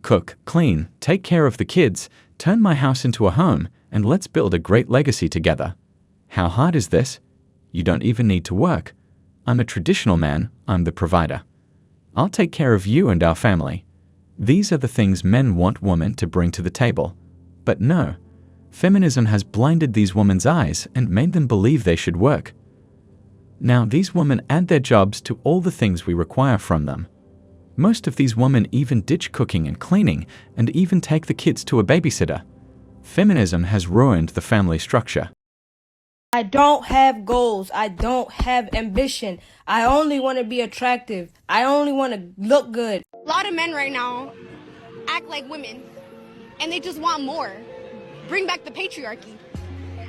Cook, clean, take care of the kids, turn my house into a home, and let's build a great legacy together. How hard is this? You don't even need to work. I'm a traditional man, I'm the provider. I'll take care of you and our family. These are the things men want women to bring to the table. But no, feminism has blinded these women's eyes and made them believe they should work. Now these women add their jobs to all the things we require from them. Most of these women even ditch cooking and cleaning and even take the kids to a babysitter. Feminism has ruined the family structure. I don't have goals. I don't have ambition. I only want to be attractive. I only want to look good. A lot of men right now act like women, and they just want more. Bring back the patriarchy.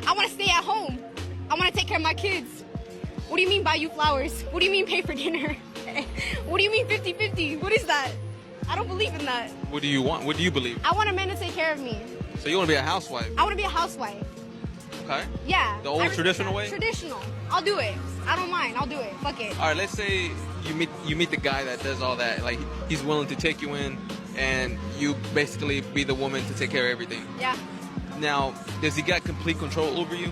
I want to stay at home. I want to take care of my kids. What do you mean buy you flowers? What do you mean pay for dinner? What do you mean 50-50? What is that? I don't believe in that. What do you want? What do you believe? I want a man to take care of me. So you want to be a housewife? I want to be a housewife. Okay. Yeah. The old traditional way? Traditional. I'll do it. I don't mind. I'll do it. Fuck it. All right, let's say you meet the guy that does all that. Like, he's willing to take you in, and you basically be the woman to take care of everything. Yeah. Now, does he got complete control over you?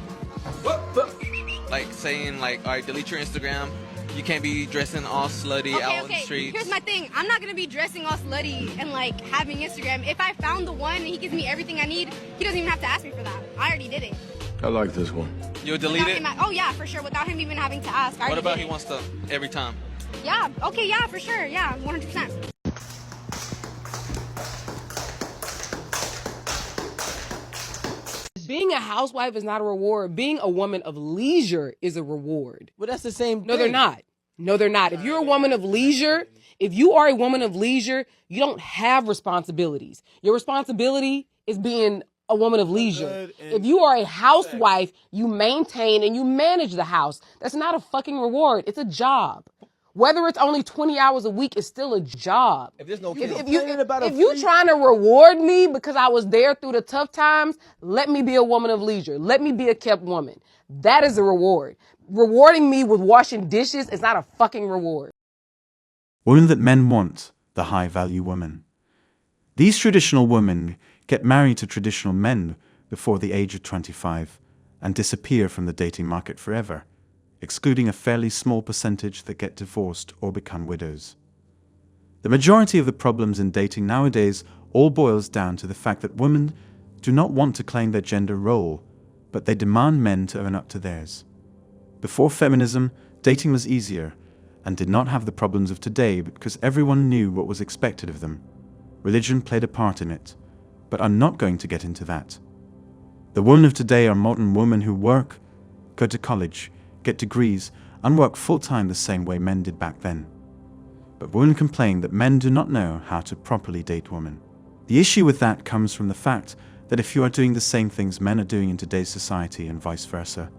Like saying, like, all right, delete your Instagram. You can't be dressing all slutty out on the streets. Here's my thing. I'm not gonna be dressing all slutty and like having Instagram. If I found the one and he gives me everything I need, he doesn't even have to ask me for that. I already did it. I like this one. You'll delete it? Oh yeah, for sure. Without him even having to ask. What about he wants stuff every time? Yeah. Okay. Yeah. For sure. Yeah. 100%. Being a housewife is not a reward. Being a woman of leisure is a reward. Well, that's the same thing. No, they're not. No, they're not. If you're a woman of leisure, if you are a woman of leisure, you don't have responsibilities. Your responsibility is being a woman of leisure. If you are a housewife, you maintain and you manage the house. That's not a fucking reward. It's a job. Whether it's only 20 hours a week, it's still a job. If there's no If you trying to reward me because I was there through the tough times, let me be a woman of leisure. Let me be a kept woman. That is a reward. Rewarding me with washing dishes is not a fucking reward. Women that men want, the high-value woman. These traditional women get married to traditional men before the age of 25 and disappear from the dating market forever, excluding a fairly small percentage that get divorced or become widows. The majority of the problems in dating nowadays all boils down to the fact that women do not want to claim their gender role, but they demand men to own up to theirs. Before feminism, dating was easier and did not have the problems of today because everyone knew what was expected of them. Religion played a part in it, but I'm not going to get into that. The women of today are modern women who work, go to college, get degrees, and work full-time the same way men did back then. But women complain that men do not know how to properly date women. The issue with that comes from the fact that if you are doing the same things men are doing in today's society and vice versa,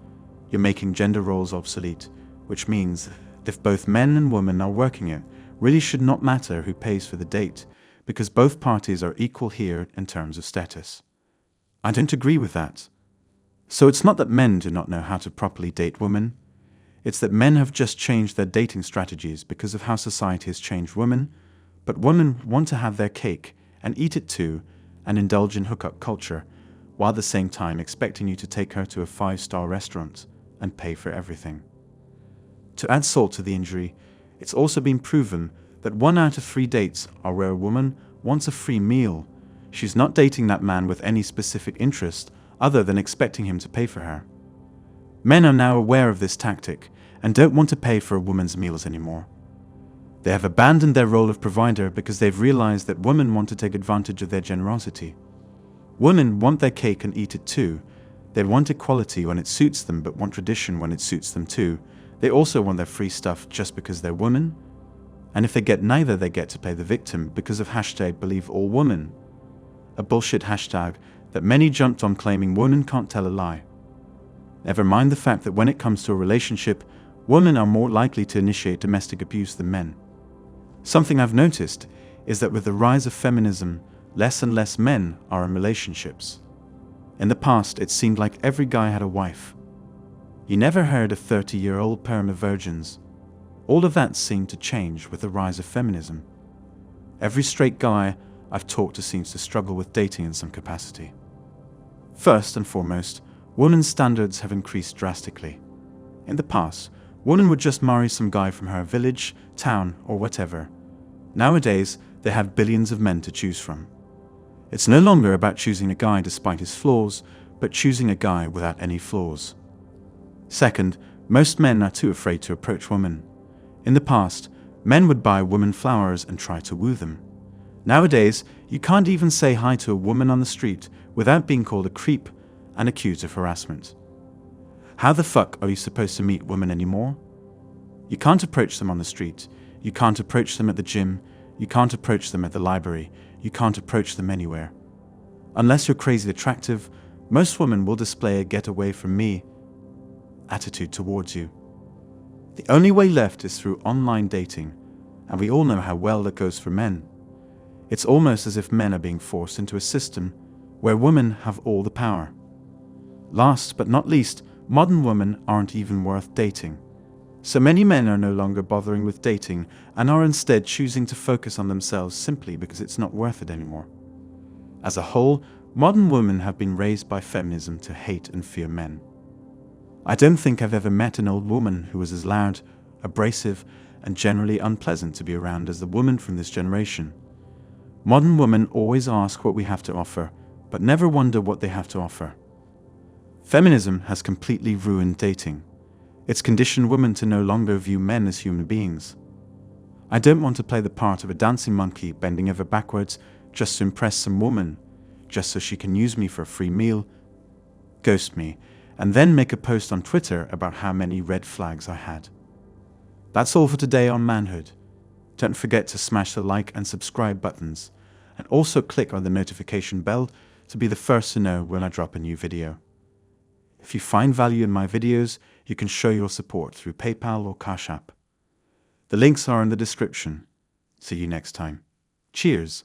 you're making gender roles obsolete, which means that if both men and women are working it, really should not matter who pays for the date, because both parties are equal here in terms of status. I don't agree with that. So it's not that men do not know how to properly date women, it's that men have just changed their dating strategies because of how society has changed women, but women want to have their cake and eat it too and indulge in hookup culture, while at the same time expecting you to take her to a 5-star restaurant and pay for everything. To add salt to the injury, it's also been proven that 1 out of 3 dates are where a woman wants a free meal. She's not dating that man with any specific interest other than expecting him to pay for her. Men are now aware of this tactic and don't want to pay for a woman's meals anymore. They have abandoned their role of provider because they've realized that women want to take advantage of their generosity. Women want their cake and eat it too. They want equality when it suits them but want tradition when it suits them too. They also want their free stuff just because they're women. And if they get neither, they get to play the victim because of hashtag #BelieveAllWomen, a bullshit hashtag that many jumped on claiming women can't tell a lie. Never mind the fact that when it comes to a relationship, women are more likely to initiate domestic abuse than men. Something I've noticed is that with the rise of feminism, less and less men are in relationships. In the past, it seemed like every guy had a wife. You never heard of 30-year-old perma-virgins. All of that seemed to change with the rise of feminism. Every straight guy I've talked to seems to struggle with dating in some capacity. First and foremost, women's standards have increased drastically. In the past, women would just marry some guy from her village, town, or whatever. Nowadays, they have billions of men to choose from. It's no longer about choosing a guy despite his flaws, but choosing a guy without any flaws. Second, most men are too afraid to approach women. In the past, men would buy women flowers and try to woo them. Nowadays, you can't even say hi to a woman on the street without being called a creep and accused of harassment. How the fuck are you supposed to meet women anymore? You can't approach them on the street, you can't approach them at the gym, you can't approach them at the library, you can't approach them anywhere. Unless you're crazy attractive, most women will display a get away from me attitude towards you. The only way left is through online dating, and we all know how well that goes for men. It's almost as if men are being forced into a system where women have all the power. Last but not least, modern women aren't even worth dating. So many men are no longer bothering with dating and are instead choosing to focus on themselves simply because it's not worth it anymore. As a whole, modern women have been raised by feminism to hate and fear men. I don't think I've ever met an old woman who was as loud, abrasive, and generally unpleasant to be around as the woman from this generation. Modern women always ask what we have to offer, but never wonder what they have to offer. Feminism has completely ruined dating. It's conditioned women to no longer view men as human beings. I don't want to play the part of a dancing monkey bending over backwards just to impress some woman, just so she can use me for a free meal, ghost me, and then make a post on Twitter about how many red flags I had. That's all for today on Manhood. Don't forget to smash the like and subscribe buttons, and also click on the notification bell to be the first to know when I drop a new video. If you find value in my videos, you can show your support through PayPal or Cash App. The links are in the description. See you next time. Cheers.